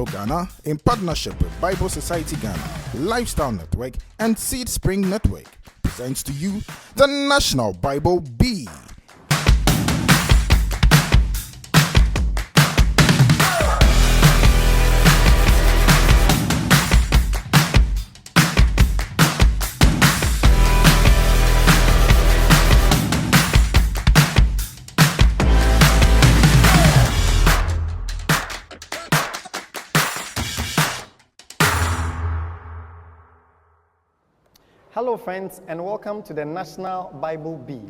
Ghana in partnership with Bible Society Ghana, Lifestyle Network, and Seed Spring Network presents to you the National Bible Bee. Hello friends, and welcome to the National Bible Bee.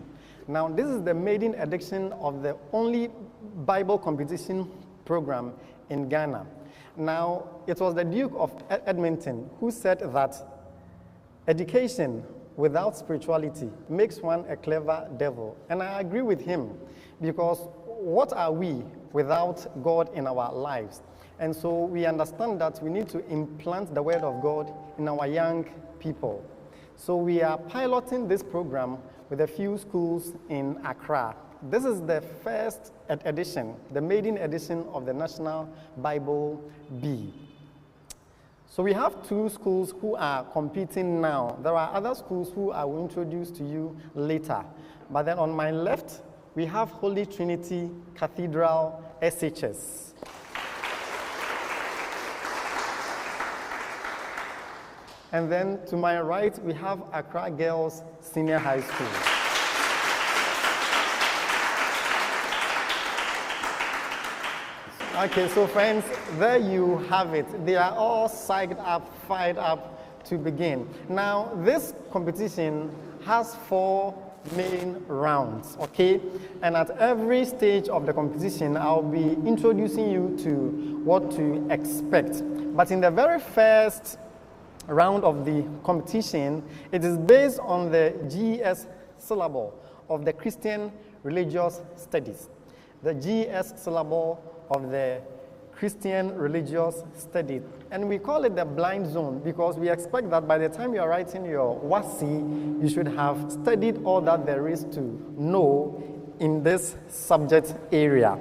Now this is the maiden edition of the only Bible competition program in Ghana. Now it was the Duke of Edmonton who said that education without spirituality makes one a clever devil. And I agree with him, because what are we without God in our lives? And so we understand that we need to implant the word of God in our young people. So we are piloting this program with a few schools in Accra. This is the first edition, the maiden edition of the National Bible Bee. So we have two schools who are competing now. There are other schools who I will introduce to you later. But then on my left, we have Holy Trinity Cathedral Shs. And then to my right, we have Accra Girls Senior High School. Okay, so friends, there you have it. They are all psyched up, fired up to begin. Now, this competition has 4 main rounds, okay? And at every stage of the competition, I'll be introducing you to what to expect. But in the very first round of the competition, it is based on the GS syllable of the Christian Religious Studies. The GS syllable of the Christian Religious Studies. And we call it the blind zone because we expect that by the time you are writing your WASI, you should have studied all that there is to know in this subject area.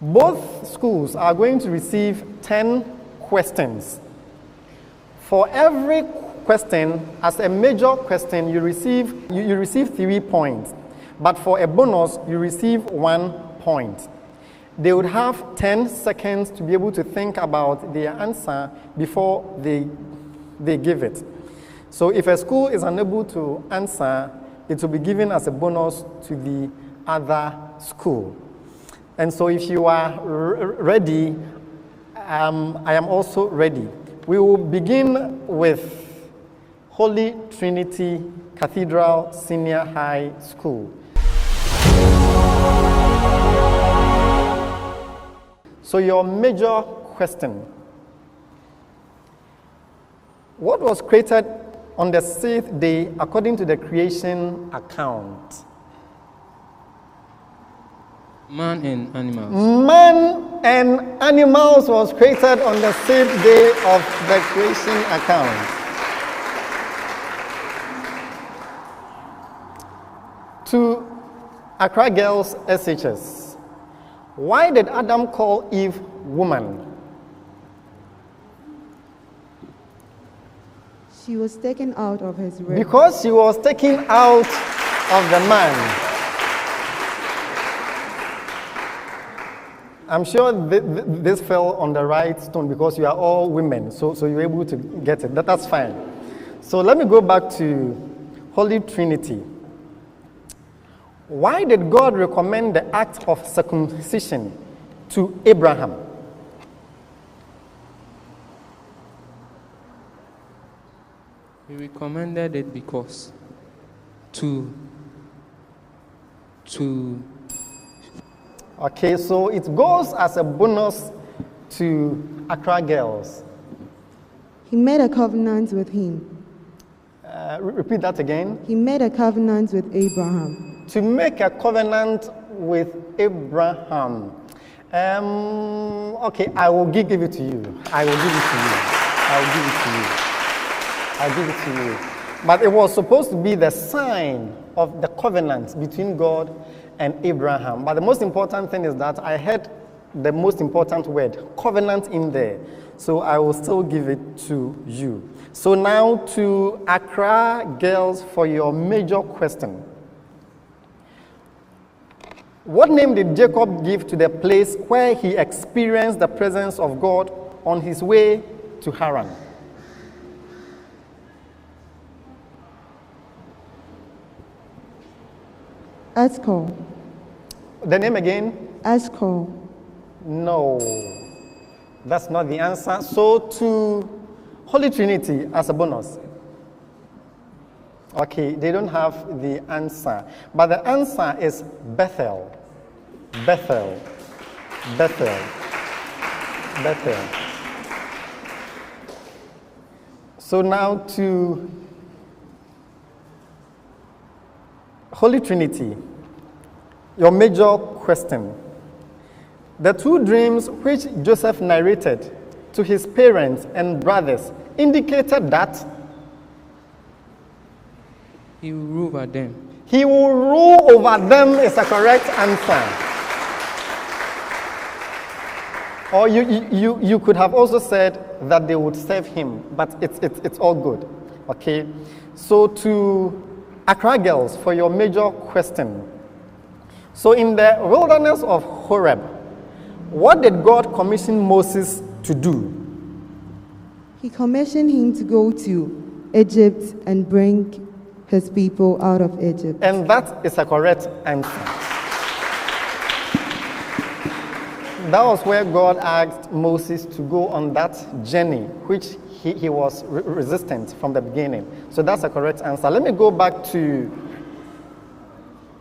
Both schools are going to receive 10 questions. For every question, as a major question, you receive 3 points. But for a bonus, you receive 1 point. They would have 10 seconds to be able to think about their answer before they give it. So if a school is unable to answer, it will be given as a bonus to the other school. And so if you are ready, I am also ready. We will begin with Holy Trinity Cathedral Senior High School. So your major question: what was created on the 6th day according to the creation account? Man and animals. Man and animals was created on the 6th day of the creation account. To Accra Girls SHS, why did Adam call Eve woman? She was taken out of his rib. Because she was taken out of the man. I'm sure this fell on the right stone because you are all women, so you're able to get it. That's fine. So let me go back to Holy Trinity. Why did God recommend the act of circumcision to Abraham? He recommended it because to Okay, so it goes as a bonus to Accra Girls. He made a covenant with him. Repeat that again. He made a covenant with Abraham. To make a covenant with Abraham. Okay, I will give it to you. I'll give it to you. But it was supposed to be the sign of the covenant between God and Abraham. But the most important thing is that I heard the most important word, covenant, in there. So I will still give it to you. So now to Accra girls for your major question. What name did Jacob give to the place where he experienced the presence of God on his way to Haran? Eshcol. The name again? Eshcol. No, that's not the answer. So to Holy Trinity as a bonus. Okay, they don't have the answer. But the answer is Bethel. Bethel. Bethel. Bethel. So now to Holy Trinity, your major question. The two dreams which Joseph narrated to his parents and brothers indicated that He will rule over them. he will rule over them is a correct answer. Or you could have also said that they would serve him, but it's all good. Okay? So to Accra girls, for your major question. So in the wilderness of Horeb, what did God commission Moses to do? He commissioned him to go to Egypt and bring his people out of Egypt. And that is a correct answer. That was where God asked Moses to go on that journey, which he was resistant from the beginning. So that's a correct answer. Let me go back to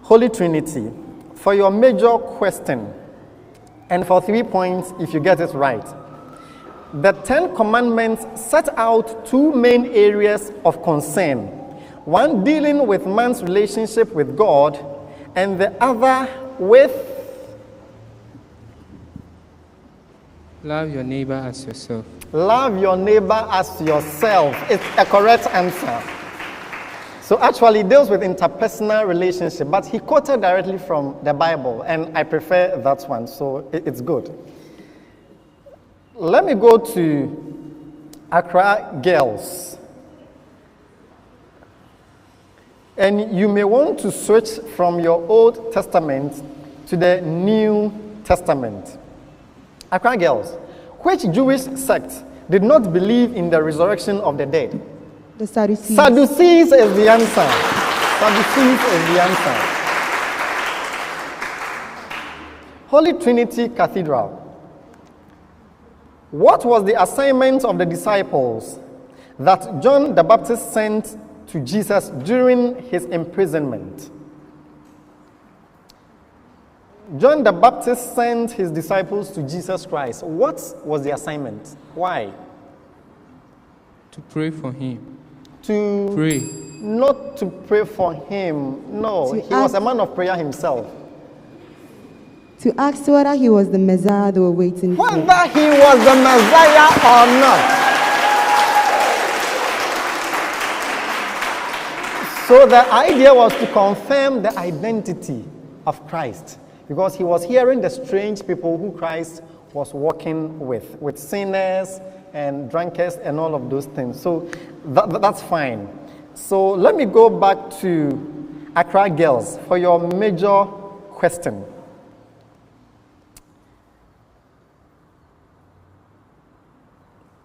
Holy Trinity. For your major question, and for 3 points if you get it right. The 10 Commandments set out two main areas of concern. One dealing with man's relationship with God, and the other with Love your neighbor as yourself. love your neighbor as yourself. It's a correct answer. So actually it deals with interpersonal relationship, but he quoted directly from the Bible, and I prefer that one, so it's good. Let me go to Accra girls. And you may want to switch from your Old Testament to the New Testament. Accra girls, which Jewish sect did not believe in the resurrection of the dead? The Sadducees. Sadducees is the answer. Sadducees is the answer. Holy Trinity Cathedral. What was the assignment of the disciples that John the Baptist sent to Jesus during his imprisonment? John the Baptist sent his disciples to Jesus Christ. What was the assignment? Why? To pray for him. To Pray. not to pray for him. No, To he was a ask- man of prayer himself. To ask whether he was the Messiah they were waiting for. Whether he was the Messiah or not. So the idea was to confirm the identity of Christ, because he was hearing the strange people who Christ was walking with sinners and drunkards and all of those things. So that's fine. So let me go back to Accra girls for your major question.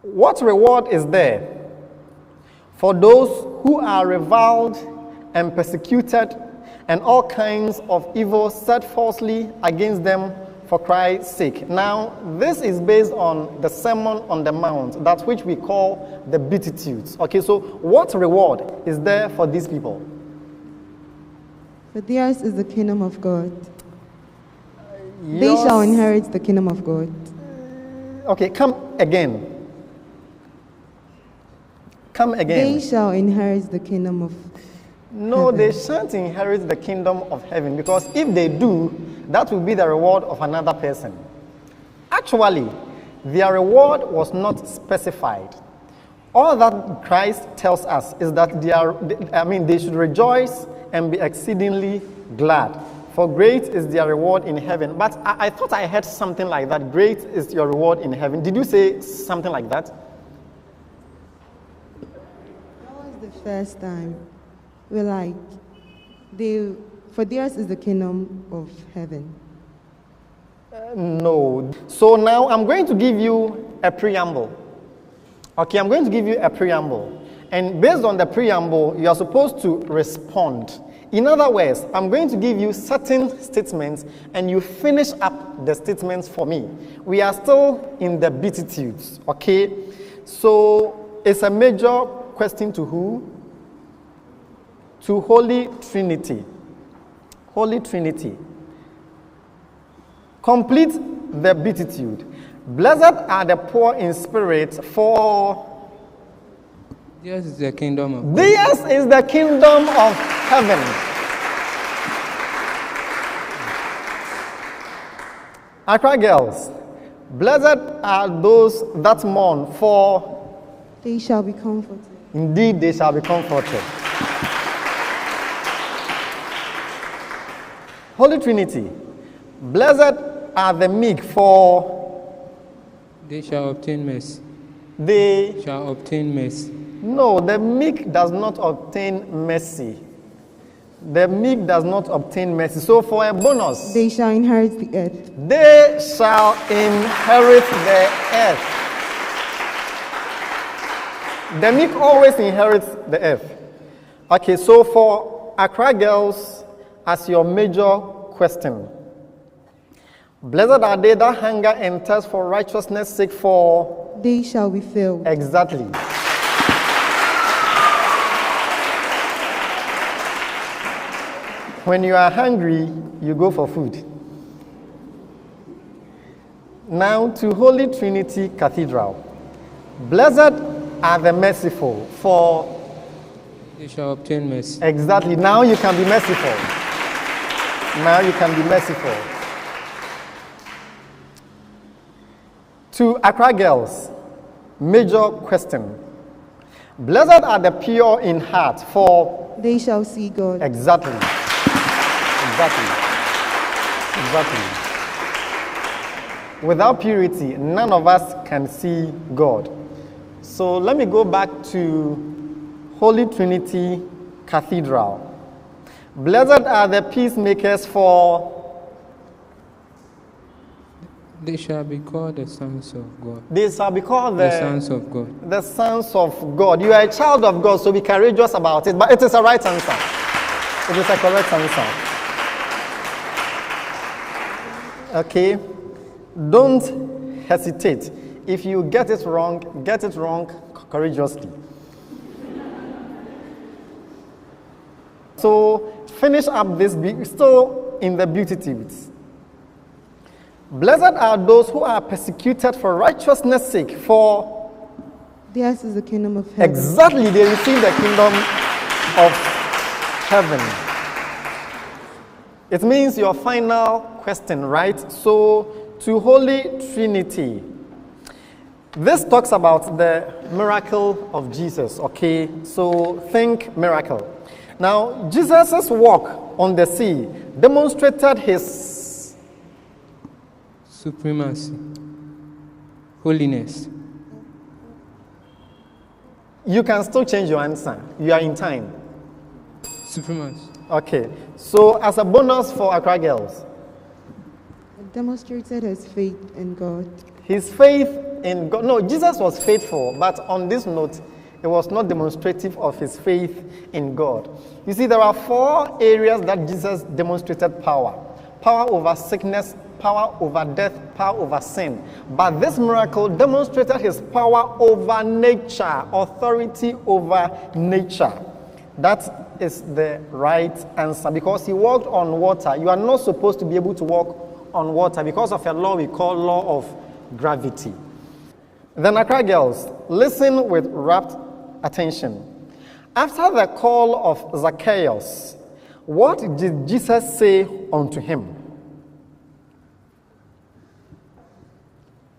What reward is there for those who are reviled and persecuted, and all kinds of evil said falsely against them for Christ's sake? Now, this is based on the Sermon on the Mount, that which we call the Beatitudes. Okay, so what reward is there for these people? For theirs is the kingdom of God. They shall inherit the kingdom of God. Okay, come again. Come again. They shall inherit the kingdom of No, they shan't inherit the kingdom of heaven, because if they do, that will be the reward of another person. Actually, their reward was not specified. All that Christ tells us is that they should rejoice and be exceedingly glad. For great is their reward in heaven. But I thought I heard something like that. Great is your reward in heaven. Did you say something like that? That was the first time. We're like, for theirs is the kingdom of heaven. No. So now I'm going to give you a preamble. Okay, I'm going to give you a preamble. And based on the preamble, you are supposed to respond. In other words, I'm going to give you certain statements and you finish up the statements for me. We are still in the Beatitudes, okay? So it's a major question to who? To Holy Trinity. Holy Trinity. Complete the Beatitude. Blessed are the poor in spirit, for Theirs is the kingdom of God. theirs is the kingdom of heaven. Accra girls, blessed are those that mourn, for They shall be comforted. indeed they shall be comforted. Holy Trinity, blessed are the meek, for They shall obtain mercy. they... Shall obtain mercy. No, the meek does not obtain mercy. The meek does not obtain mercy. So for a bonus, They shall inherit the earth. they shall inherit the earth. The meek always inherits the earth. Okay, so for Accra girls, as your major question, blessed are they that hunger and thirst for righteousness' sake, for They shall be filled. exactly. When you are hungry, you go for food. Now to Holy Trinity Cathedral. Blessed are the merciful, for They shall obtain mercy. exactly. Now you can be merciful. Now you can be merciful. To Accra girls, major question. Blessed are the pure in heart, for They shall see God. exactly. Exactly. Without purity, none of us can see God. So let me go back to Holy Trinity Cathedral. Blessed are the peacemakers, for They shall be called the sons of God. they shall be called The sons of God. the sons of God. You are a child of God, so be courageous about it. But it is a right answer. It is a correct answer. Okay? Don't hesitate. If you get it wrong courageously. So finish up this, still in the Beatitudes. Blessed are those who are persecuted for righteousness' sake, for Theirs is the kingdom of heaven. exactly they receive the kingdom of heaven. It means your final question, right? So to Holy Trinity. This talks about the miracle of Jesus, okay? So think miracle. Now, Jesus' walk on the sea demonstrated his Supremacy. Holiness. You can still change your answer. You are in time. Supremacy. Okay. So as a bonus for Accra girls, Demonstrated his faith in God. his faith in God. No, Jesus was faithful, but on this note, it was not demonstrative of his faith in God. You see, there are 4 areas that Jesus demonstrated power. Power over sickness, power over death, power over sin. But this miracle demonstrated his power over nature, authority over nature. That is the right answer, because he walked on water. You are not supposed to be able to walk on water because of a law we call law of gravity. Then Accra girls, listen with rapt attention. After the call of Zacchaeus, what did Jesus say unto him?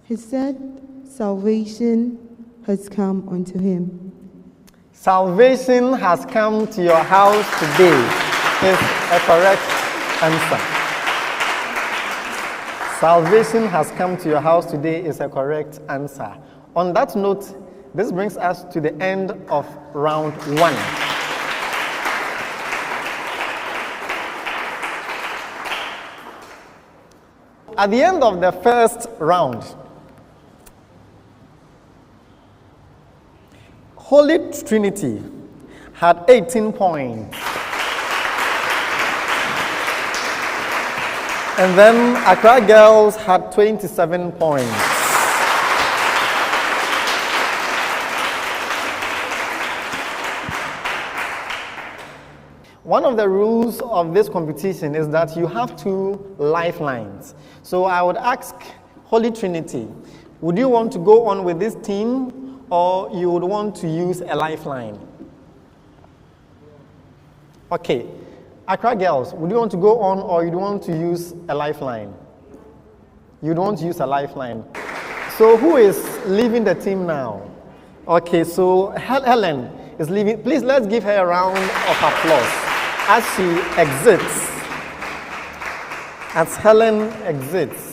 He said, salvation has come unto him. Salvation has come to your house today is a correct answer. Salvation has come to your house today is a correct answer. On that note, this brings us to the end of round 1. At the end of the first round, Holy Trinity had 18 points. And then Accra Girls had 27 points. One of the rules of this competition is that you have 2 lifelines. So I would ask Holy Trinity, would you want to go on with this team or you would want to use a lifeline? Okay. Accra Girls, would you want to go on or you want to use a lifeline? You'd want to use a lifeline. So who is leaving the team now? Okay, so Helen is leaving. Please let's give her a round of applause as she exits. As Helen exits.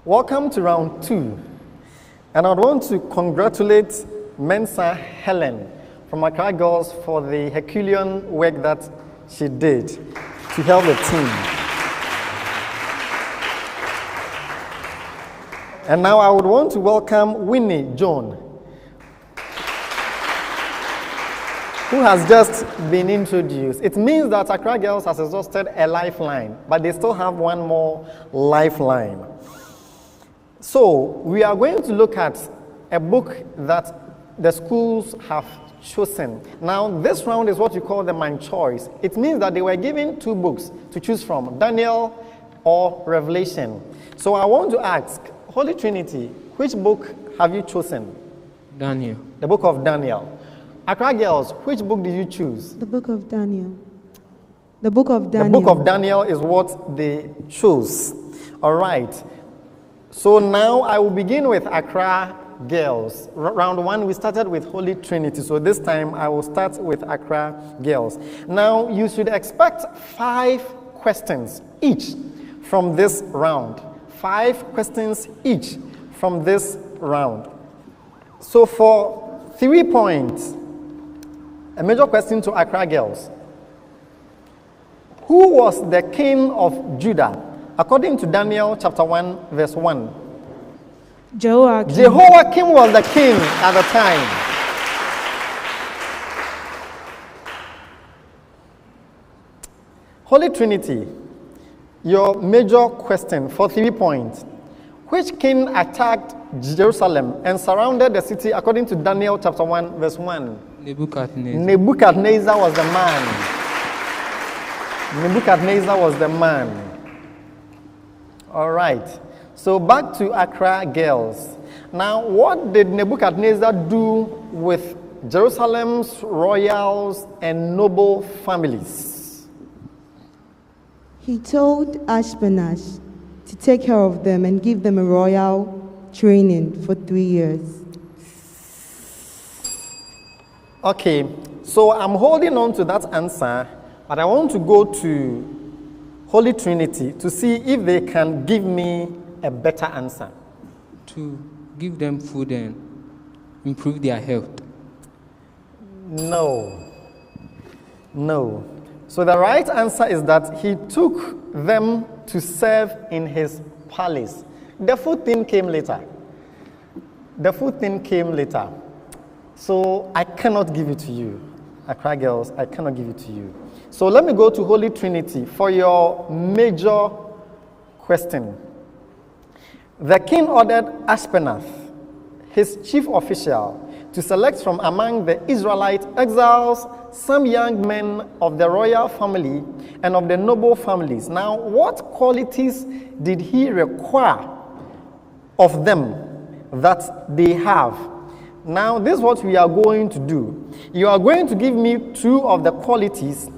Welcome to round 2. And I want to congratulate Mensa Helen from Accra Girls for the Herculean work that she did to help the team. And now I would want to welcome Winnie John, who has just been introduced. It means that Accra Girls has exhausted a lifeline, but they still have one more lifeline. So we are going to look at a book that the schools have chosen. Now this round is what you call the mind choice. It means that they were given 2 books to choose from, Daniel or Revelation. So I want to ask, Holy Trinity, which book have you chosen? Daniel. The book of Daniel. Accra Girls, which book did you choose? The book of Daniel. The book of Daniel. The book of Daniel is what they chose. All right. So now I will begin with Accra Girls. Round 1, we started with Holy Trinity. So this time I will start with Accra Girls. Now you should expect 5 questions each from this round. 5 questions each from this round. So for 3 points, a major question to Accra Girls. Who was the king of Judah? According to Daniel chapter 1, verse 1. Jehoiakim. Jehoiakim was the king at the time. Holy Trinity, your major question for 3 points. Which king attacked Jerusalem and surrounded the city according to Daniel chapter 1, verse 1? Nebuchadnezzar. Nebuchadnezzar was the man. Nebuchadnezzar was the man. All right. So back to Accra Girls. Now, what did Nebuchadnezzar do with Jerusalem's royals and noble families? He told Ashpenaz to take care of them and give them a royal training for 3 years. Okay, so I'm holding on to that answer, but I want to go to Holy Trinity to see if they can give me a better answer. To give them food and improve their health. No. No. So the right answer is that he took them to serve in his palace. The food thing came later. The food thing came later. So I cannot give it to you. Accra girls, I cannot give it to you. So let me go to Holy Trinity for your major question. The king ordered Ashpenath, his chief official, to select from among the Israelite exiles some young men of the royal family and of the noble families. Now, what qualities did he require of them that they have? Now, this is what we are going to do. You are going to give me 2 of the qualities,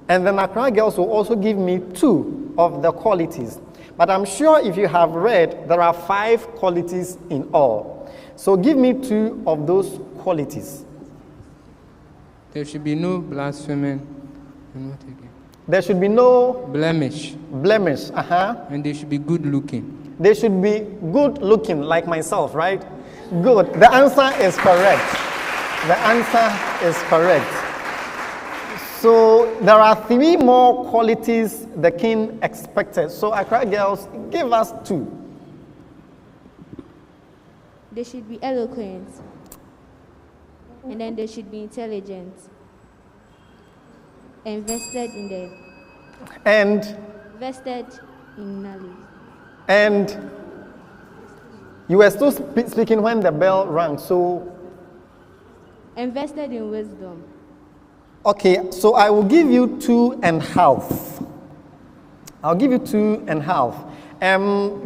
and then Accra girls will also give me 2 of the qualities. But I'm sure if you have read, there are 5 qualities in all. So give me 2 of those qualities. There should be no blasphemy. There should be no blemish. Blemish. And they should be good looking. They should be good looking, like myself, right? Good. The answer is correct. The answer is correct. So there are 3 more qualities the king expected. So Accra girls, give us 2. They should be eloquent. And then they should be intelligent. And vested in knowledge. And you were still speaking when the bell rang, so. Invested in wisdom. Okay, so I will give you 2.5. I'll give you 2.5.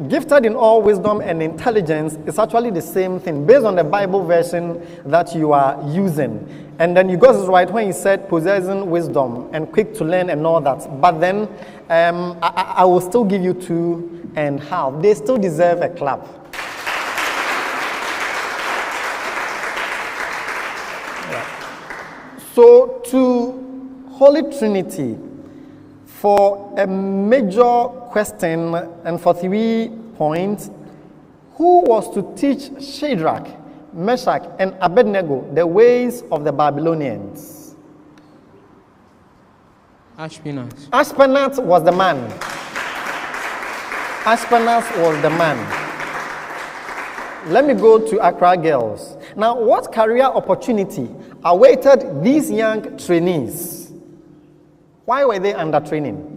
Gifted in all wisdom and intelligence is actually the same thing based on the Bible version that you are using. And then you got it right when you said possessing wisdom and quick to learn and all that. But then I will still give you 2.5. They still deserve a clap. So to Holy Trinity, for a major question and for 3 points, who was to teach Shadrach, Meshach, and Abednego the ways of the Babylonians? Ashpenath. Ashpenath was the man. Ashpenath was the man. Let me go to Accra girls. Now, what career opportunity awaited these young trainees? Why were they under training?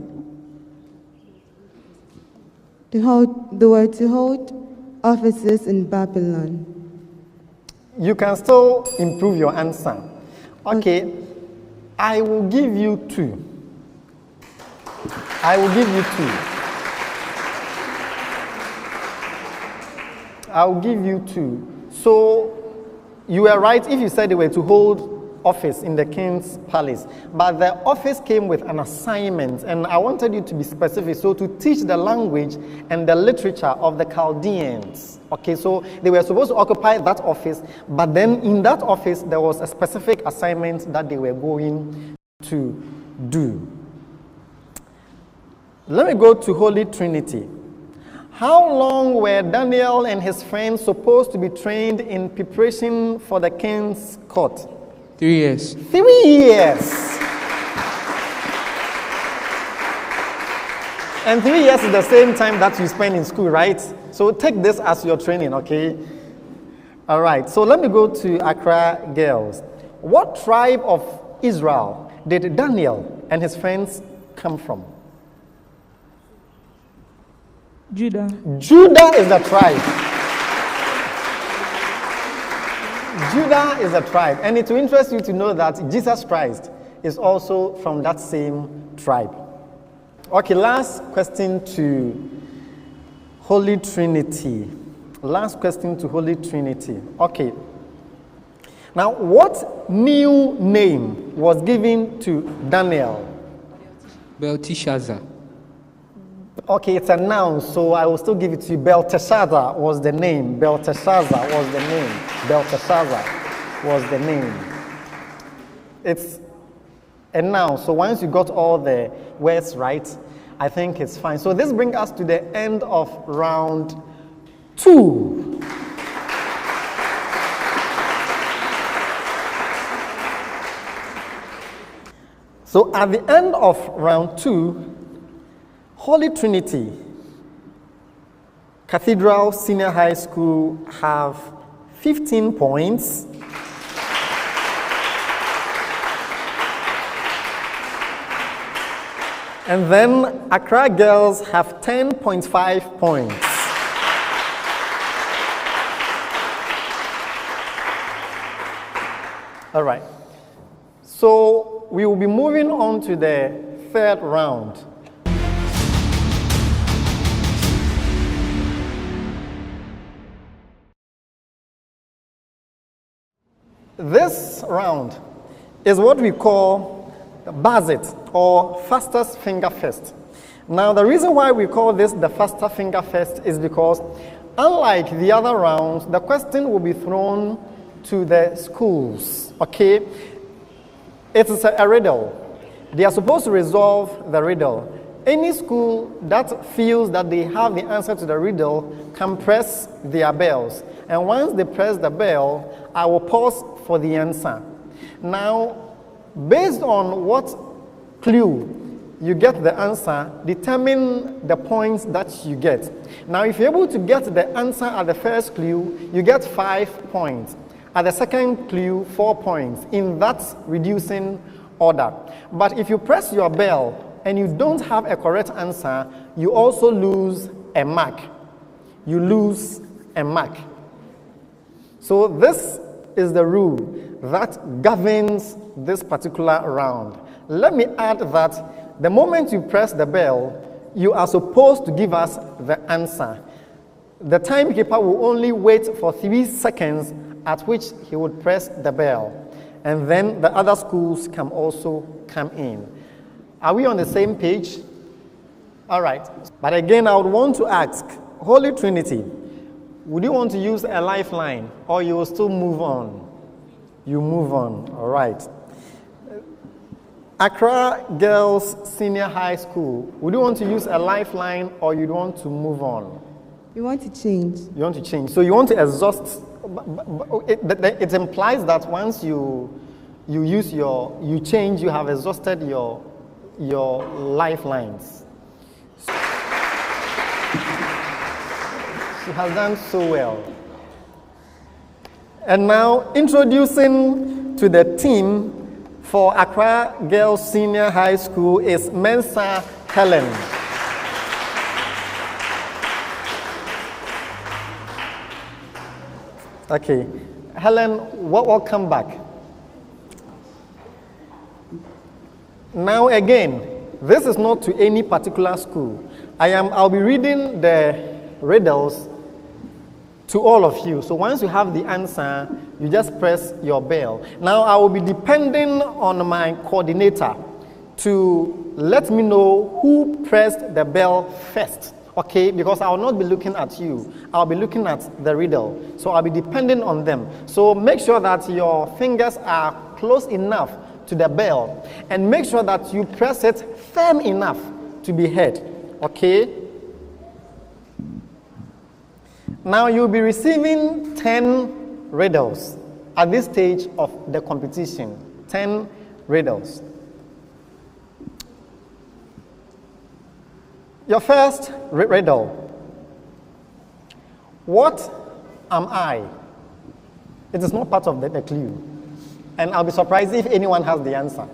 They were to hold offices in Babylon. You can still improve your answer. Okay, I will give you 2. I will give you 2. I will give you 2. So, you were right if you said they were to hold office in the king's palace. But the office came with an assignment, and I wanted you to be specific. So, to teach the language and the literature of the Chaldeans. Okay, so they were supposed to occupy that office, but then in that office, there was a specific assignment that they were going to do. Let me go to Holy Trinity. How long were Daniel and his friends supposed to be trained in preparation for the king's court? 3 years. 3 years. And 3 years is the same time that you spend in school, right? So take this as your training, okay? All right, so let me go to Accra girls. What tribe of Israel did Daniel and his friends come from? Judah. Judah is the tribe. Judah is a tribe. And it will interest you to know that Jesus Christ is also from that same tribe. Okay, last question to Holy Trinity. Last question to Holy Trinity. Okay. Now, what new name was given to Daniel? Belteshazzar. Okay, it's a noun, so I will still give it to you. Belteshazzar was the name. Belteshazzar was the name. Belteshazzar was the name. It's a noun, so once you got all the words right, I think it's fine. So this brings us to the end of round 2. So at the end of round 2, Holy Trinity Cathedral Senior High School have 15 points. And then Accra Girls have 10.5 points. All right. So we will be moving on to the third round. This round is what we call the Bazit, or fastest finger first. Now, the reason why we call this the faster finger first is because, unlike the other rounds, the question will be thrown to the schools, okay? It is a riddle. They are supposed to resolve the riddle. Any school that feels that they have the answer to the riddle can press their bells. And once they press the bell, I will pause for the answer. Now, based on what clue you get the answer, determine the points that you get. Now, if you're able to get the answer at the first clue, you get 5 points. At the second clue, 4 points, in that reducing order. But if you press your bell and you don't have a correct answer, you also lose a mark. You lose a mark. So this is the rule that governs this particular round. Let me add that the moment you press the bell, you are supposed to give us the answer. The timekeeper will only wait for 3 seconds, at which he would press the bell. And then the other schools can also come in. Are we on the same page? All right. But again, I would want to ask, Holy Trinity, would you want to use a lifeline, or you will still move on? You move on. All right. Accra Girls Senior High School, would you want to use a lifeline, or you want to move on? We want to change. You want to change. So you want to exhaust. It implies that once you change, you have exhausted your lifelines. She has done so well. And now, introducing to the team for Accra Girls Senior High School is Mensa Helen. Okay, Helen, welcome back. Now again, this is not to any particular school. I'll be reading the riddles to all of you. So once you have the answer, you just press your bell. Now I will be depending on my coordinator to let me know who pressed the bell first. Okay, because I will not be looking at you. I'll be looking at the riddle. So I'll be depending on them. So make sure that your fingers are close enough to the bell. And make sure that you press it firm enough to be heard. Okay? Now you'll be receiving 10 riddles at this stage of the competition. 10 riddles. Your first riddle. What am I? It is not part of the clue. And I'll be surprised if anyone has the answer.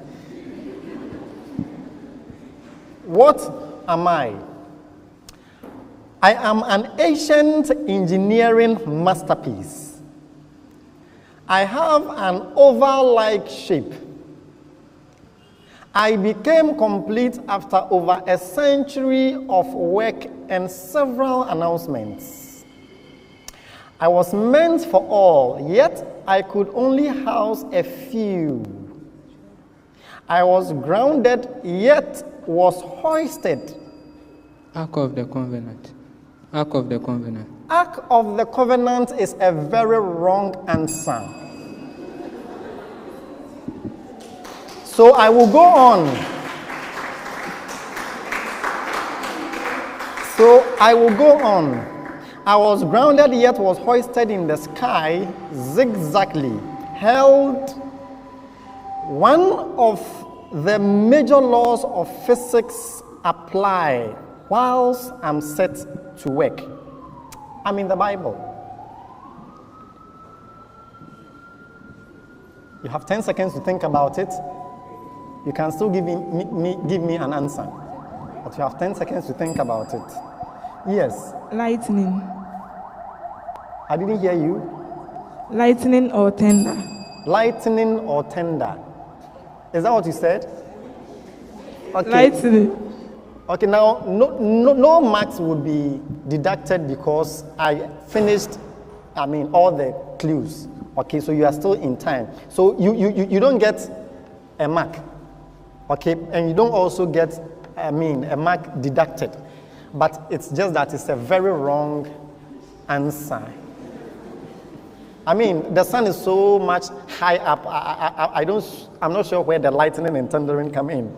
What am I? I am an ancient engineering masterpiece. I have an oval-like shape. I became complete after over a century of work and several announcements. I was meant for all, yet I could only house a few. I was grounded, yet was hoisted. Ark of the Covenant. Ark of the Covenant. Ark of the Covenant is a very wrong answer. So I will go on. I was grounded yet was hoisted in the sky zigzagly, held. One of the major laws of physics apply whilst I'm set to work? I'm in the Bible. You have 10 seconds to think about it. You can still give me an answer. But you have 10 seconds to think about it. Yes. Lightning. I didn't hear you. Lightning or thunder. Lightning or thunder. Is that what you said? Okay. Lightning. Okay, now no marks would be deducted because I finished, all the clues. Okay, so you are still in time. So you don't get a mark. Okay, and you don't also get, a mark deducted. But it's just that it's a very wrong answer. The sun is so much high up. I'm not sure where the lightning and thundering come in.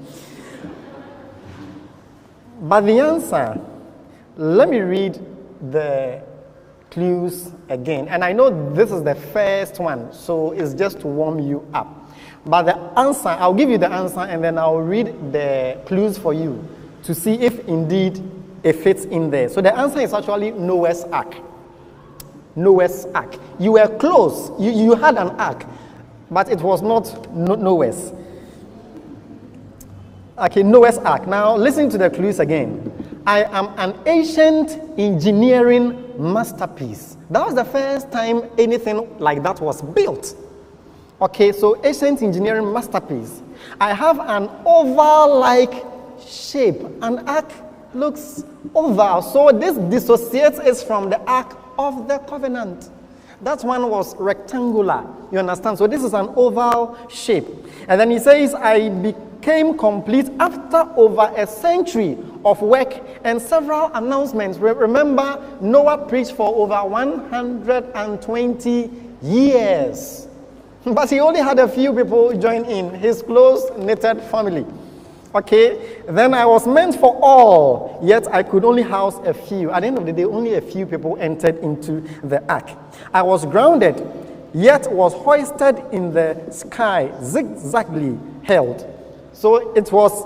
But the answer, let me read the clues again. And I know this is the first one, so it's just to warm you up. But the answer, I'll give you the answer and then I'll read the clues for you to see if indeed it fits in there. So the answer is actually Noah's Ark. Noah's Ark. You were close. You had an ark, but it was not Noah's. Okay, Noah's Ark. Now listen to the clues again. I am an ancient engineering masterpiece. That was the first time anything like that was built. Okay, so ancient engineering masterpiece. I have an oval-like shape. An ark looks oval, so this dissociates it from the Ark of the Covenant. That one was rectangular, you understand? So this is an oval shape. And then he says, I became complete after over a century of work and several announcements. Remember, Noah preached for over 120 years. But he only had a few people join in, his close-knitted family. Okay, then I was meant for all, yet I could only house a few. At the end of the day, only a few people entered into the ark. I was grounded, yet was hoisted in the sky, zigzagly held. So it was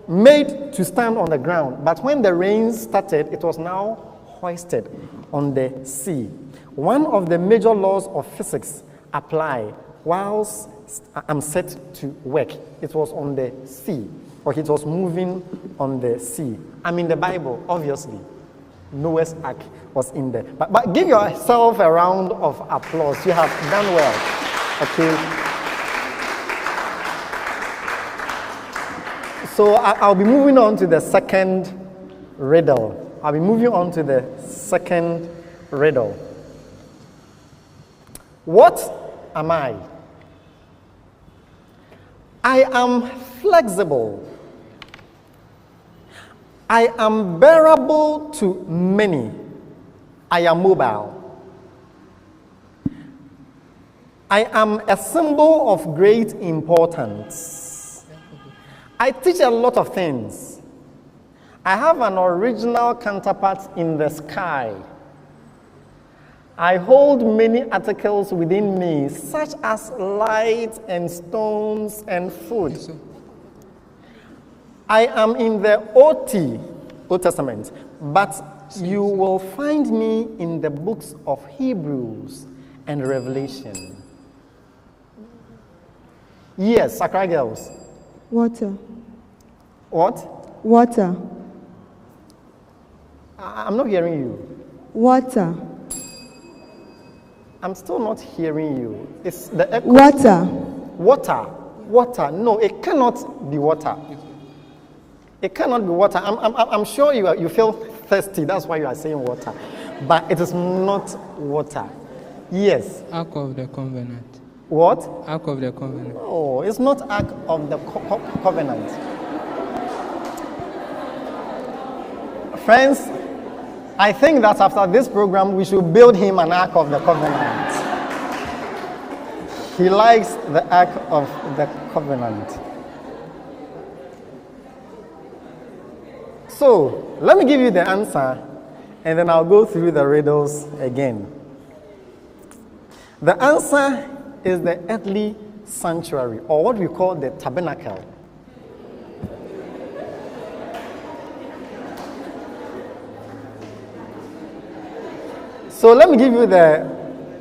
made to stand on the ground. But when the rain started, it was now hoisted on the sea. One of the major laws of physics apply whilst I'm set to work. It was on the sea. Or it was moving on the sea. I'm in the Bible, obviously. Noah's Ark was in there. But give yourself a round of applause. You have done well. Okay. So I'll be moving on to the second riddle. What am I? I am flexible. I am bearable to many. I am mobile. I am a symbol of great importance. I teach a lot of things. I have an original counterpart in the sky. I hold many articles within me, such as light and stones and food. I am in the Old Testament, but you will find me in the books of Hebrews and Revelation. Yes, Accra girls. Water. What? Water. I'm not hearing you. Water. I'm still not hearing you. It's the echo. Water. Water. No, it cannot be water. It cannot be water. I'm sure you feel thirsty. That's why you are saying water. But it is not water. Yes. Ark of the Covenant. What? Ark of the Covenant. No, it's not Ark of the Covenant. Friends, I think that after this program, we should build him an Ark of the Covenant. He likes the Ark of the Covenant. So, let me give you the answer, and then I'll go through the riddles again. The answer is the earthly sanctuary, or what we call the tabernacle. So let me give you the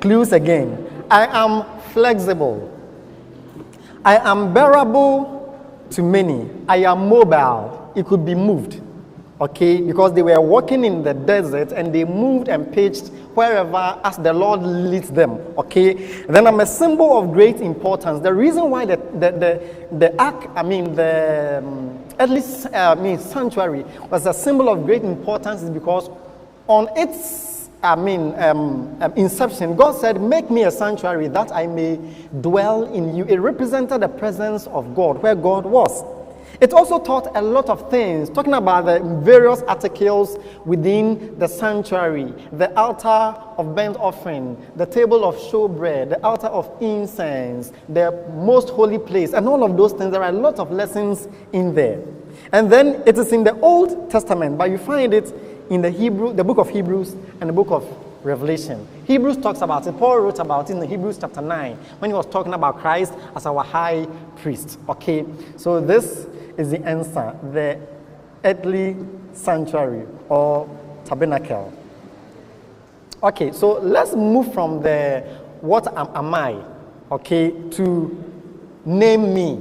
clues again. I am flexible. I am bearable to many. I am mobile. It could be moved. Okay, because they were walking in the desert and they moved and pitched wherever as the Lord leads them. Okay, then I'm a symbol of great importance. The reason why the earthly sanctuary was a symbol of great importance is because on its inception, God said, "Make me a sanctuary that I may dwell in you." It represented the presence of God where God was. It also taught a lot of things, talking about the various articles within the sanctuary, the altar of burnt offering, the table of showbread, the altar of incense, the most holy place, and all of those things. There are a lot of lessons in there. And then it is in the Old Testament, but you find it in the book of Hebrews and the book of Revelation. Hebrews talks about it. Paul wrote about it in Hebrews chapter 9 when he was talking about Christ as our high priest. Okay, so this is the answer, the earthly sanctuary or tabernacle. Okay, so let's move from the what am I, okay, to name me.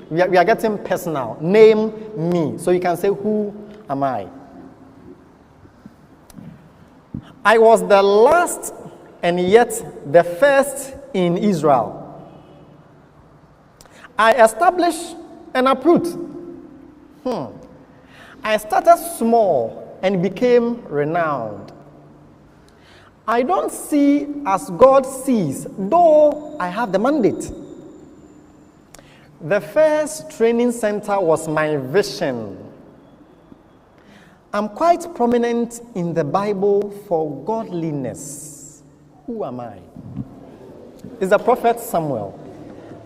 We are getting personal. Name me. So you can say, who am I? I was the last and yet the first in Israel. I established and uprooted. I started small and became renowned. I don't see as God sees, though I have the mandate. The first training center was my vision. I'm quite prominent in the Bible for godliness. Who am I? It's the prophet Samuel.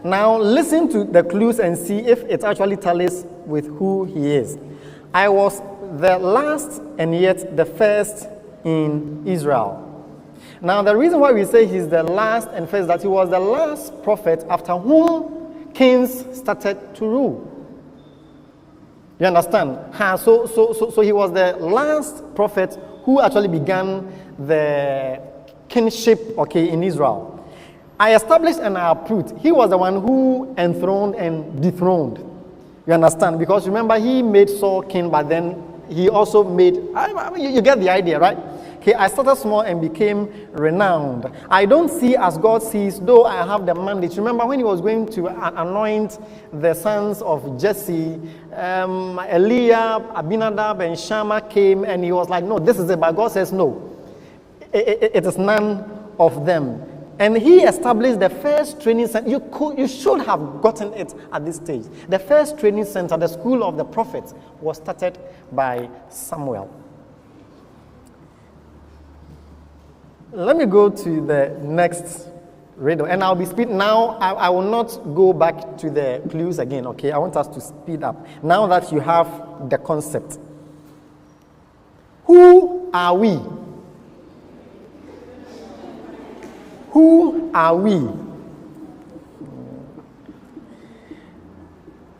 Now listen to the clues and see if it actually tallies with who he is. I was the last and yet the first in Israel. Now the reason why we say he's the last and first is that he was the last prophet after whom kings started to rule. You understand? So he was the last prophet who actually began the kingship, okay, in Israel. I established and I approved. He was the one who enthroned and dethroned. You understand? Because remember, he made Saul king, but then he also made, you get the idea, right? Okay, I started small and became renowned. I don't see as God sees, though I have the mandate. Remember when he was going to anoint the sons of Jesse, Eliab, Abinadab, and Shammah came, and he was like, no, this is it. But God says, no, it is none of them. And he established the first training center. You should have gotten it at this stage. The first training center, the school of the prophets, was started by Samuel. Let me go to the next riddle. And I'll be speeding. Now, I will not go back to the clues again, okay? I want us to speed up. Now that you have the concept. Who are we? Who are we?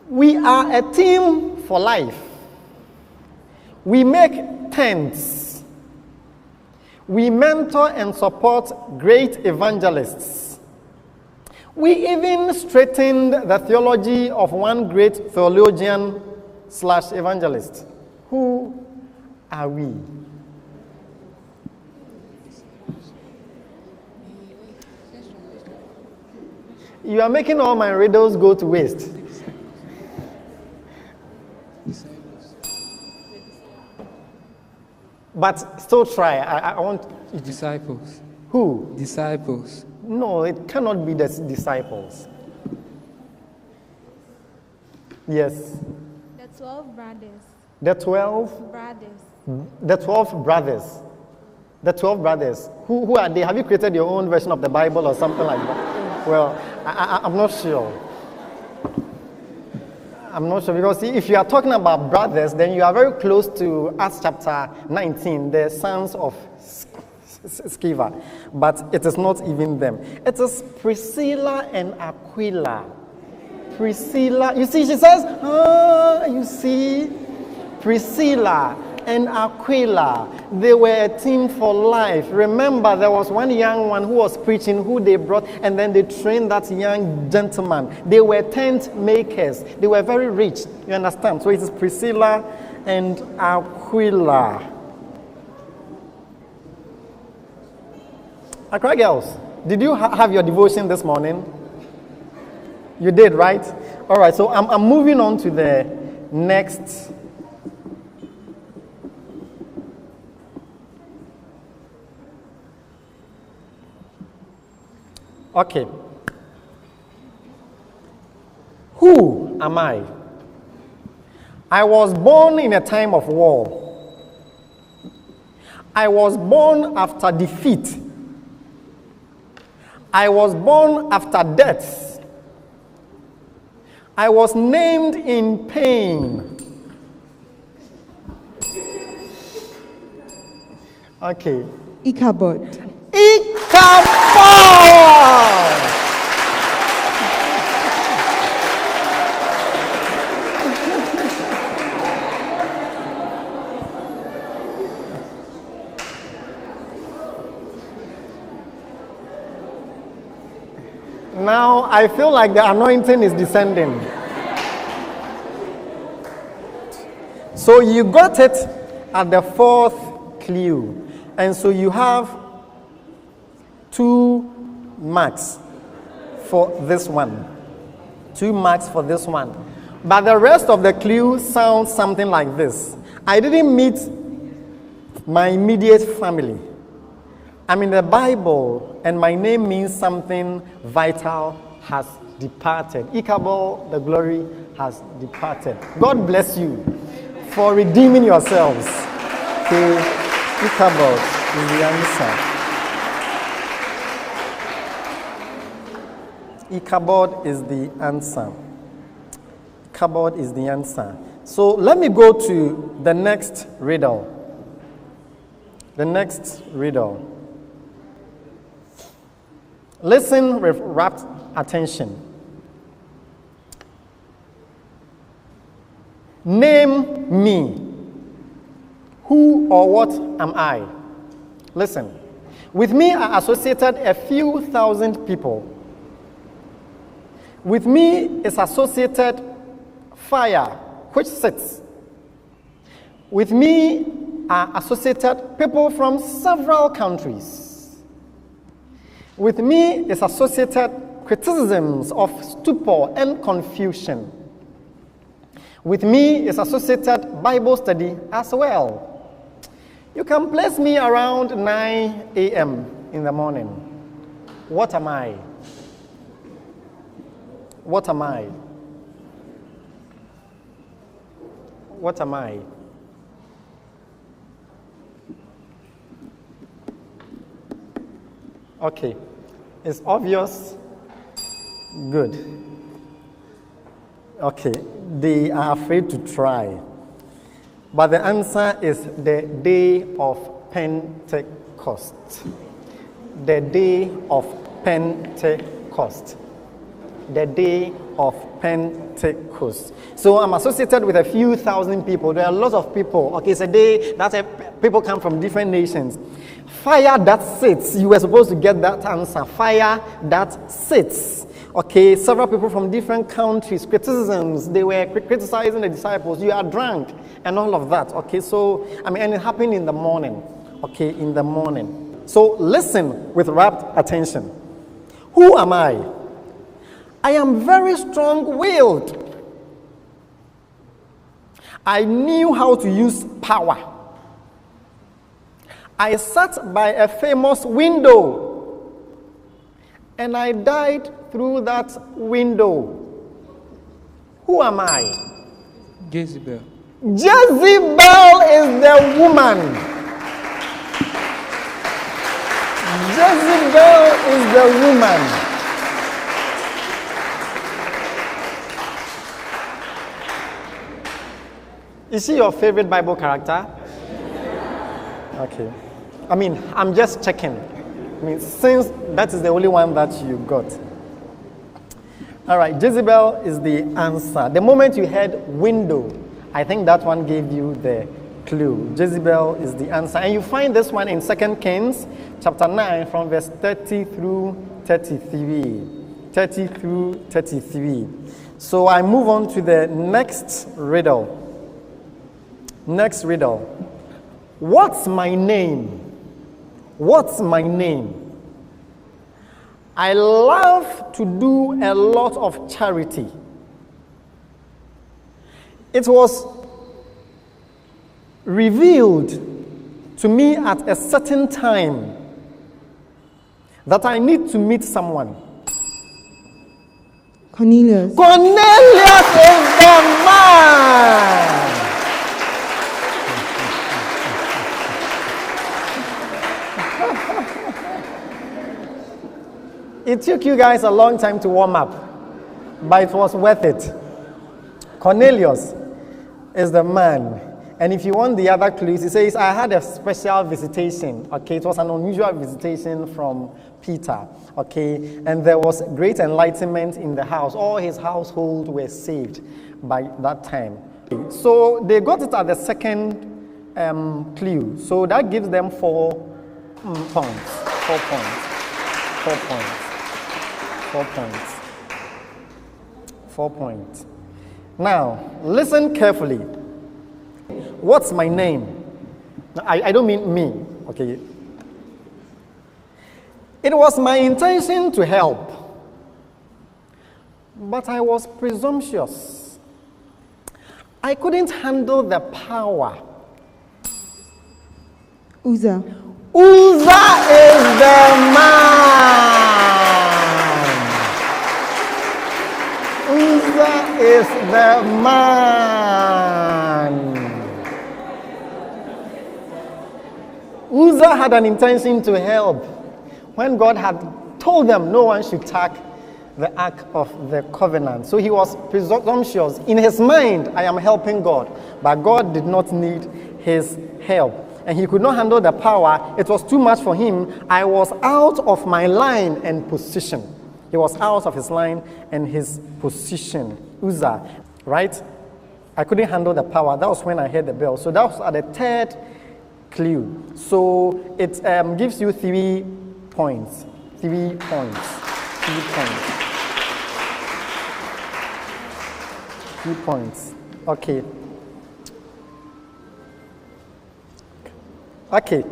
We are a team for life. We make tents. We mentor and support great evangelists. We even straightened the theology of one great theologian / evangelist. Who are we? You are making all my riddles go to waste. But still try. I want you to... Disciples. Who? Disciples. No, it cannot be the disciples. Yes. The 12 brothers. The 12? Brothers. The 12 brothers. The 12 brothers. Who are they? Have you created your own version of the Bible or something like that? Well, I'm not sure. I'm not sure, because if you are talking about brothers, then you are very close to Acts chapter 19, the sons of Sceva. But it is not even them. It is Priscilla and Aquila. Priscilla, you see, she says, you see, Priscilla and Aquila, they were a team for life. Remember, there was one young one who was preaching, who they brought, and then they trained that young gentleman. They were tent makers. They were very rich. You understand? So it is Priscilla and Aquila. Accra girls, did you have your devotion this morning? You did, right? All right, so I'm moving on to the next. Okay. Who am I? I was born in a time of war. I was born after defeat. I was born after death. I was named in pain. Okay. Ichabod. Ichabod! Now I feel like the anointing is descending. So you got it at the fourth clue. And so you have 2 marks for this one. 2 marks for this one. But the rest of the clue sounds something like this. I didn't meet my immediate family. I'm in the Bible, and my name means something vital has departed. Ichabod, the glory has departed. God bless you for redeeming yourselves. Okay, Ichabod is the answer. Ichabod is the answer. Ichabod is the answer. So let me go to the next riddle. The next riddle. Listen with rapt attention. Name me. Who or what am I? Listen. With me are associated a few thousand people. With me is associated fire, which sits. With me are associated people from several countries. With me is associated criticisms of stupor and confusion. With me is associated Bible study as well. You can place me around 9 a.m. in the morning. What am I? What am I? What am I? Okay, it's obvious. Good. Okay, they are afraid to try. But the answer is the day of Pentecost. The day of Pentecost. The day of Pentecost. So I'm associated with a few thousand people. There are lots of people. Okay, it's a day that people come from different nations. Fire that sits. You were supposed to get that answer. Fire that sits. Okay, several people from different countries. Criticisms. They were criticizing the disciples. You are drunk and all of that. Okay, so, and it happened in the morning. Okay, in the morning. So listen with rapt attention. Who am I? I am very strong-willed. I knew how to use power. I sat by a famous window, and I died through that window. Who am I? Jezebel. Jezebel is the woman. Jezebel is the woman. Is she your favorite Bible character? Okay. I'm just checking. Since that is the only one that you got. All right, Jezebel is the answer. The moment you heard window, I think that one gave you the clue. Jezebel is the answer. And you find this one in 2 Kings chapter 9 from verse 30 through 33. 30 through 33. So I move on to the next riddle. Next riddle. What's my name? What's my name? I love to do a lot of charity. It was revealed to me at a certain time that I need to meet someone. Cornelius. Cornelius is the man. It took you guys a long time to warm up, but it was worth it. Cornelius is the man. And if you want the other clues, he says, I had a special visitation. Okay, it was an unusual visitation from Peter. Okay, and there was great enlightenment in the house. All his household were saved by that time. So they got it at the second clue. So that gives them 4 points. 4 points. 4 points. 4 points. 4 points. Now, listen carefully. What's my name? I don't mean me, okay? It was my intention to help, but I was presumptuous. I couldn't handle the power. Uzzah. Uzzah is the man. Uzzah is the man. Uzzah had an intention to help when God had told them no one should touch the Ark of the Covenant. So he was presumptuous. In his mind, I am helping God. But God did not need his help. And he could not handle the power. It was too much for him. I was out of my line and position. He was out of his line and his position. Uzzah, right? I couldn't handle the power. That was when I heard the bell. So that was at the third clue. So it gives you 3 points. 3 points. 3 points. 3 points. Okay. Okay.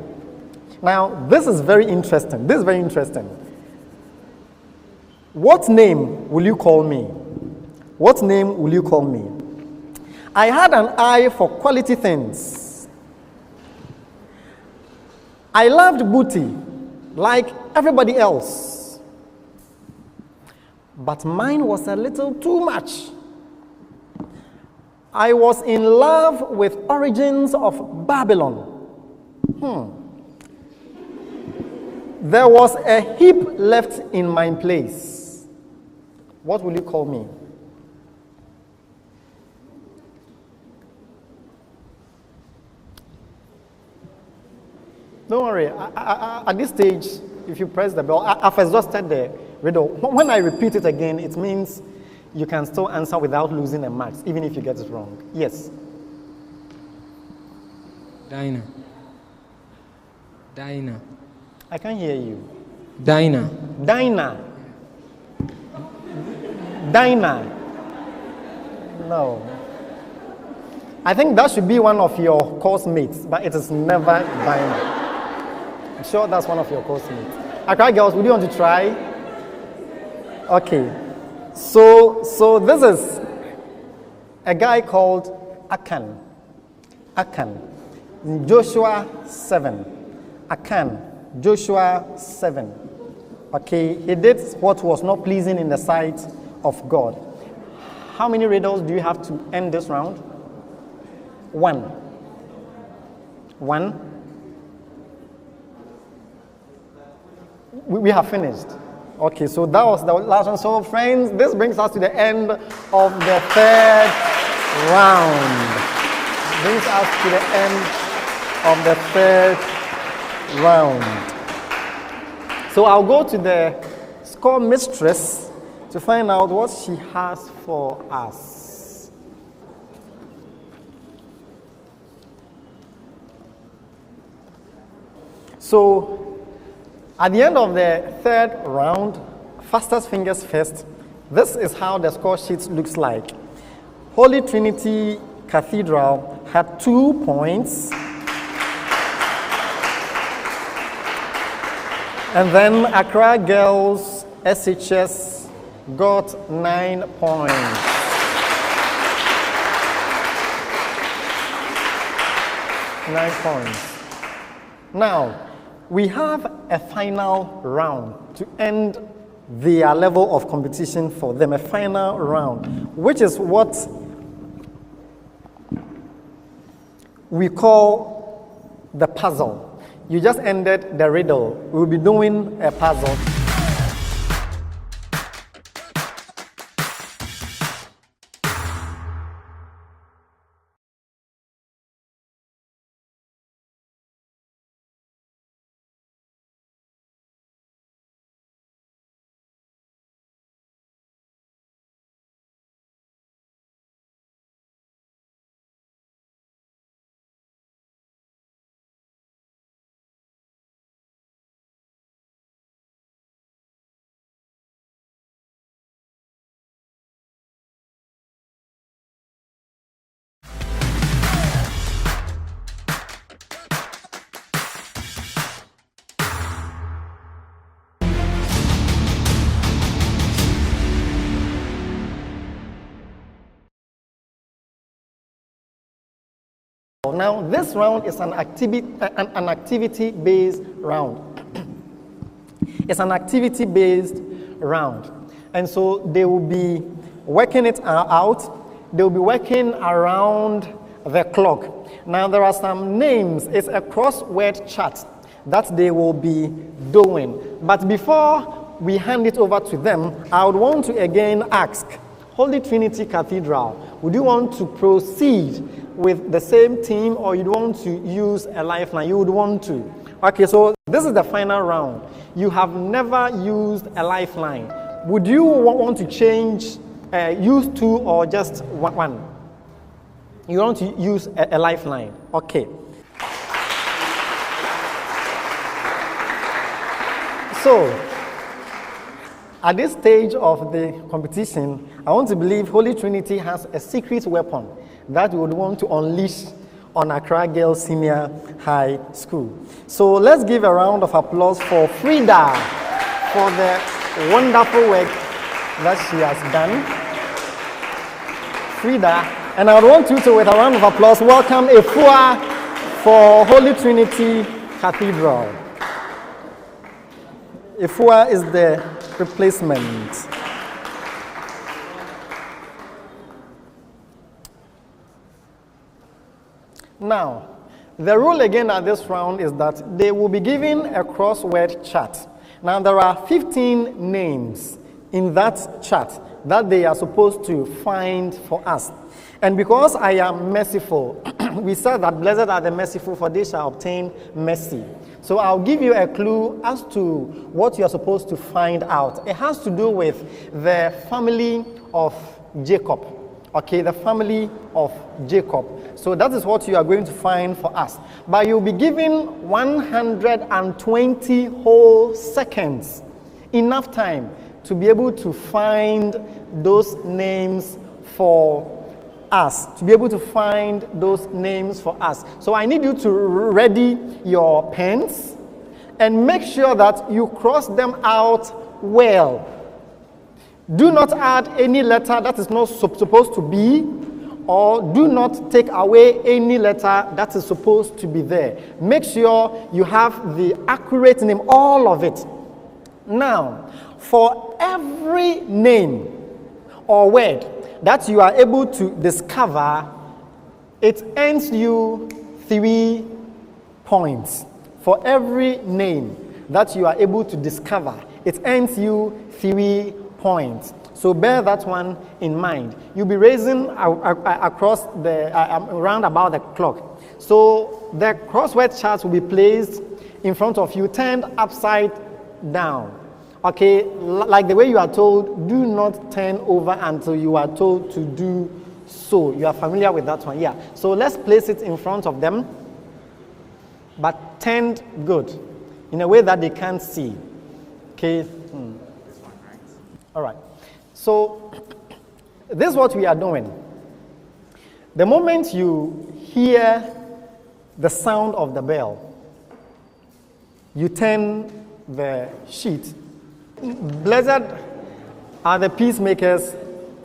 Now, this is very interesting. This is very interesting. What name will you call me? What name will you call me? I had an eye for quality things. I loved booty like everybody else. But mine was a little too much. I was in love with origins of Babylon. There was a heap left in my place. What will you call me? Don't worry. At this stage, if you press the bell, I've exhausted the riddle. When I repeat it again, it means you can still answer without losing the marks, even if you get it wrong. Yes. Dinah. Dinah. I can't hear you. Dinah. Dinah. Dinah. No. I think that should be one of your course mates, but it is never Dinah. I'm sure that's one of your course mates. Accra girls, would you want to try? Okay. So this is a guy called Achan. Achan. In Joshua 7. Achan. Joshua 7. Okay, he did what was not pleasing in the sight of God. How many riddles do you have to end this round? 1. 1. We have finished. Okay, so that was the last one. So friends, this brings us to the end of the third round. Brings us to the end of the third round. So I'll go to the score mistress to find out what she has for us. So at the end of the third round, fastest fingers first, this is how the score sheet looks like. Holy Trinity Cathedral had 2 points. And then Accra Girls SHS got 9 points. Now, we have a final round to end their level of competition for them, a final round, which is what we call the puzzle. You just ended the riddle. We'll be doing a puzzle. Now, this round is an activity-based round. It's an activity-based round. And so they will be working it out. They will be working around the clock. Now, there are some names. It's a crossword chart that they will be doing. But before we hand it over to them, I would want to again ask, Holy Trinity Cathedral, would you want to proceed with the same team, or you'd want to use a lifeline? You would want to. Okay, so this is the final round. You have never used a lifeline. Would you want to change, use 2 or just 1? You want to use a lifeline. Okay. So, at this stage of the competition, I want to believe Holy Trinity has a secret weapon that we would want to unleash on Accra Girls Senior High School. So let's give a round of applause for Frida for the wonderful work that she has done. Frida, and I would want you to, with a round of applause, welcome Efua for Holy Trinity Cathedral. Efua is the replacement. Now, the rule again at this round is that they will be given a crossword chart. Now, there are 15 names in that chart that they are supposed to find for us. And because I am merciful, we said that blessed are the merciful, for they shall obtain mercy. So I'll give you a clue as to what you are supposed to find out. It has to do with the family of Jacob. Okay, the family of Jacob. So that is what you are going to find for us. But you'll be given 120 whole seconds, enough time to be able to find those names for us, to be able to find those names for us. So I need you to ready your pens and make sure that you cross them out well. Do not add any letter that is not supposed to be, or do not take away any letter that is supposed to be there. Make sure you have the accurate name, all of it. Now, for every name or word that you are able to discover, it earns you 3 points. For every name that you are able to discover, it earns you 3 points. So bear that one in mind. You'll be raising across the around about the clock. So the crossword charts will be placed in front of you, turned upside down. Okay, like the way you are told, do not turn over until you are told to do so. You are familiar with that one, yeah. So let's place it in front of them, but turned good. in a way that they can't see. Okay? All right. So, this is what we are doing. The moment you hear the sound of the bell, you turn the sheet. Blessed are the peacemakers,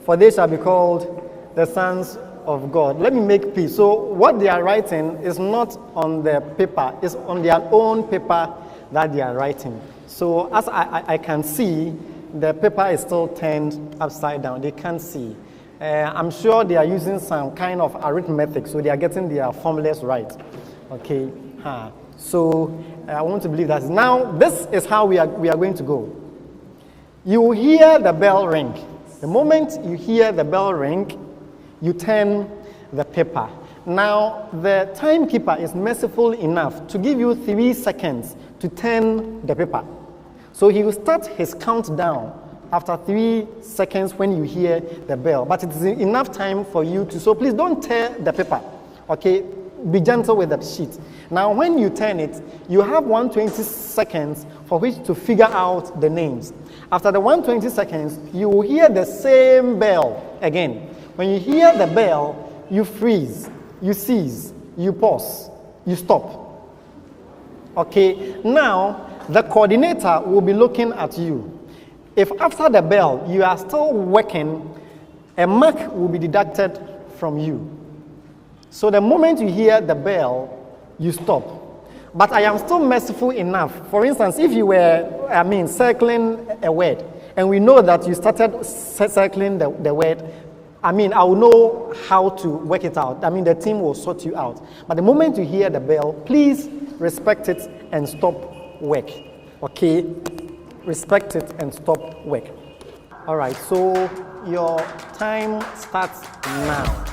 for they shall be called the sons of God. Let me make peace. So what they are writing is not on the paper, it's on their own paper that they are writing. So as I can see, the paper is still turned upside down. They can't see. I'm sure they are using some kind of arithmetic, so they are getting their formulas right. Okay. So I want to believe that. Now, this is how we are going to go. You will hear the bell ring. The moment you hear the bell ring, you turn the paper. Now, the timekeeper is merciful enough to give you 3 seconds to turn the paper. So he will start his countdown after 3 seconds when you hear the bell. But it is enough time for you to, so please don't tear the paper. Okay? Be gentle with the sheet. Now, when you turn it, you have 120 seconds for which to figure out the names. After the 120 seconds, you will hear the same bell again. When you hear the bell, you freeze, you cease, you pause, you stop. Okay, now the coordinator will be looking at you. If after the bell you are still working, a mark will be deducted from you. So the moment you hear the bell, you stop. But I am still merciful enough. For instance, if you were, circling a word, and we know that you started circling the word, I will know how to work it out. The team will sort you out. But the moment you hear the bell, please respect it and stop work. Okay? Respect it and stop work. All right, so your time starts now.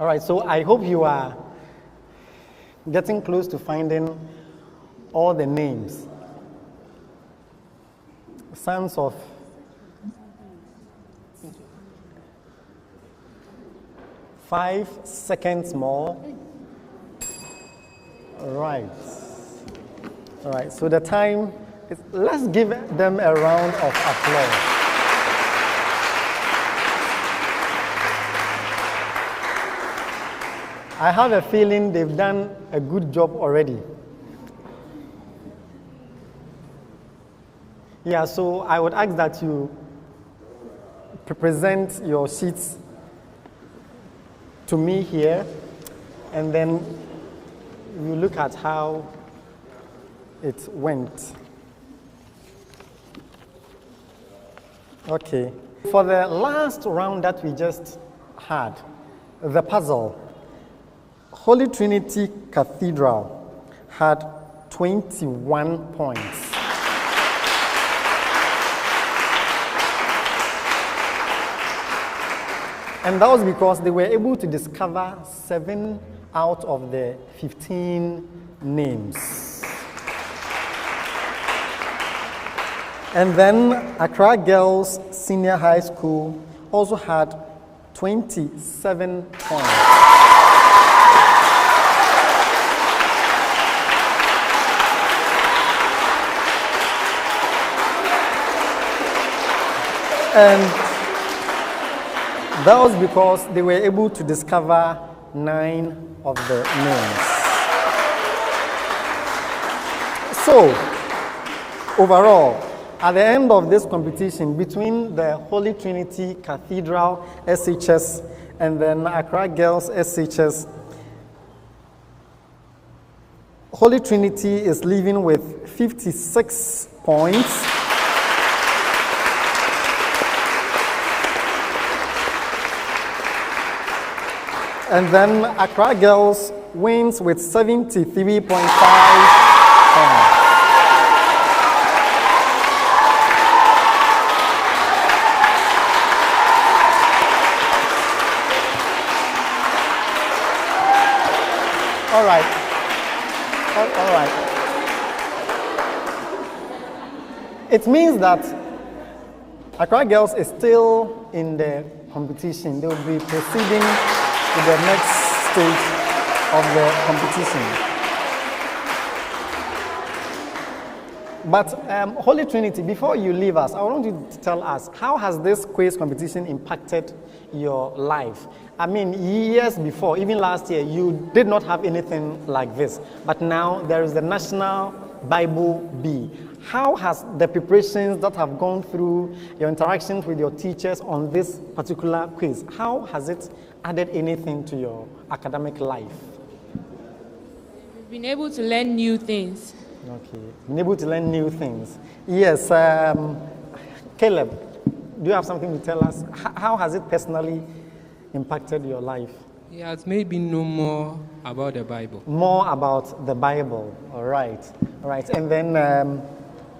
All right, so I hope you are getting close to finding all the names. Sons of five seconds more. Right. All right, so the time is, let's give them a round of applause. I have a feeling they've done a good job already. Yeah, so I would ask that you present your sheets to me here, and then you look at how it went. Okay. For the last round that we just had, the puzzle, Holy Trinity Cathedral had 21 points. And that was because they were able to discover 7 out of the 15 names. And then Accra Girls Senior High School also had 27 points. And that was because they were able to discover 9 of the names. So, overall, at the end of this competition between the Holy Trinity Cathedral SHS and then Accra Girls SHS, Holy Trinity is leaving with 56 points. And then Accra Girls wins with 73.5 points. All right. All right. It means that Accra Girls is still in the competition. They will be proceeding to the next stage of the competition. But Holy Trinity, before you leave us, I want you to tell us, how has this quiz competition impacted your life? I mean, years before, even last year, you did not have anything like this. But now there is the National Bible Bee. How has the preparations that have gone through your interactions with your teachers on this particular quiz, how has it added anything to your academic life? We've been able to learn new things. Okay, been able to learn new things. Yes, Caleb, do you have something to tell us? How has it personally impacted your life? It has made me know more about the Bible. More about the Bible. All right. All right. And then,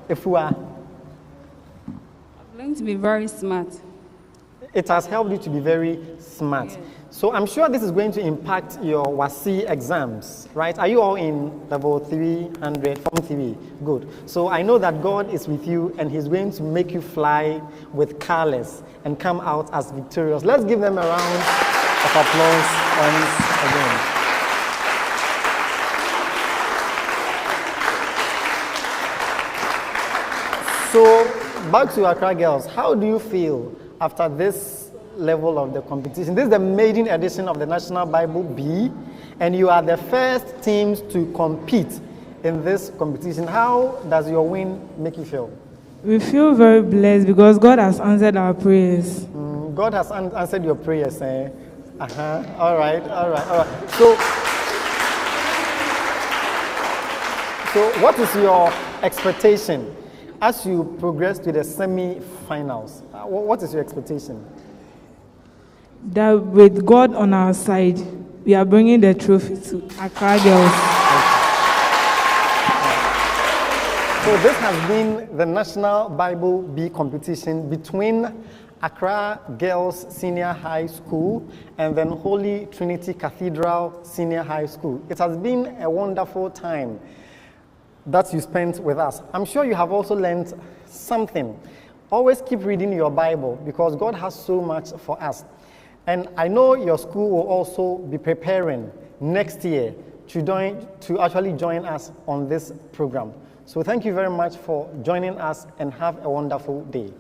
Ifua, I've learned to be very smart. it has helped you to be very smart. Yes. So I'm sure this is going to impact your WASI exams, right? Are you all in level 300, Form 3? Good. So I know that God is with you and He's going to make you fly with colors and come out as victorious. Let's give them a round of applause once again. So back to Accra Girls, how do you feel after this level of the competition? This is the maiden edition of the National Bible Bee, and you are the first teams to compete in this competition. How does your win make you feel? We feel very blessed because God has answered our prayers. God has answered your prayers, eh? All right. So what is your expectation as you progress to the semi-finals? What is your expectation? That with God on our side, we are bringing the trophy to Accra Girls. So this has been the National Bible Bee competition between Accra Girls Senior High School and then Holy Trinity Cathedral Senior High School. It has been a wonderful time that you spent with us. I'm sure you have also learned something. Always keep reading your Bible because God has so much for us. And I know your school will also be preparing next year to actually join us on this program. So thank you very much for joining us and have a wonderful day.